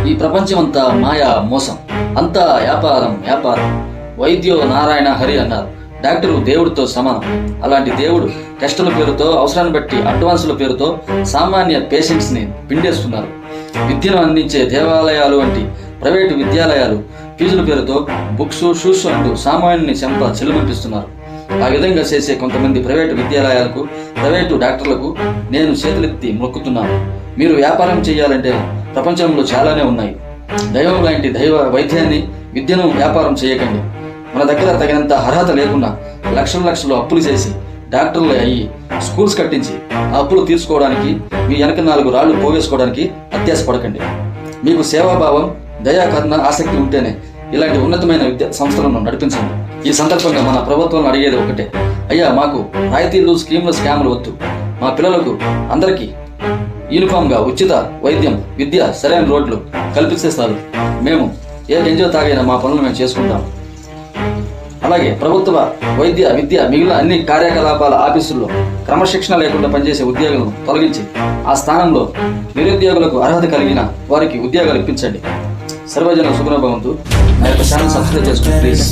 ఈ ప్రపంచమంతా మాయా మోసం, అంతా వ్యాపారం వ్యాపారం. వైద్యో నారాయణ హరి అన్నారు. డాక్టరు దేవుడితో సమానం. అలాంటి దేవుడు టెస్టుల పేరుతో, అవసరాన్ని బట్టి అడ్వాన్సుల పేరుతో సామాన్య పేషెంట్స్ని పిండేస్తున్నారు. విద్యను అందించే దేవాలయాలు వంటి ప్రైవేటు విద్యాలయాలు ఫీజుల పేరుతో బుక్స్ షూస్ అంటూ సామాన్యుని చెంప చెల్లుమంటిస్తున్నారు. ఆ విధంగా చేసే కొంతమంది ప్రైవేటు విద్యాలయాలకు, ప్రైవేటు డాక్టర్లకు నేను చేతులెత్తి మొక్కుతున్నాను. మీరు వ్యాపారం చేయాలంటే ప్రపంచంలో చాలానే ఉన్నాయి. దైవం లాంటి దైవ వైద్యాన్ని, విద్యను వ్యాపారం చేయకండి. మన దగ్గర తగినంత అర్హత లేకుండా లక్షలు అప్పులు చేసి డాక్టర్లు అయ్యి స్కూల్స్ కట్టించి ఆ అప్పులు తీర్చుకోవడానికి, మీ వెనక 4 రాళ్లు పోగేసుకోవడానికి అత్యాశపడకండి. మీకు సేవాభావం, దయాకరణ, ఆసక్తి ఉంటేనే ఇలాంటి ఉన్నతమైన విద్యా సంస్థలను నడిపించండి. ఈ సందర్భంగా మన ప్రభుత్వం అడిగేది ఒకటే, అయ్యా మాకు రాయితీలు, స్కీములు, స్కాములు వద్దు. మా పిల్లలకు అందరికీ యూనిఫామ్గా ఉచిత వైద్యం, విద్య, సరైన రోడ్లు కల్పిస్తేస్తారు. మేము ఏ గంజో తాగైనా మా పనులు మేము చేసుకుంటాం. అలాగే ప్రభుత్వ వైద్య, విద్య, మిగిలిన అన్ని కార్యకలాపాల ఆఫీసుల్లో క్రమశిక్షణ లేకుండా పనిచేసే ఉద్యోగులను తొలగించి ఆ స్థానంలో నిరుద్యోగులకు అర్హత కలిగిన వారికి ఉద్యోగాలు ఇప్పించండి. సర్వజన సుఖనో భవంతు. నా యొక్క ఛానల్ సబ్స్క్రైబ్ చేసుకోండి ప్లీజ్.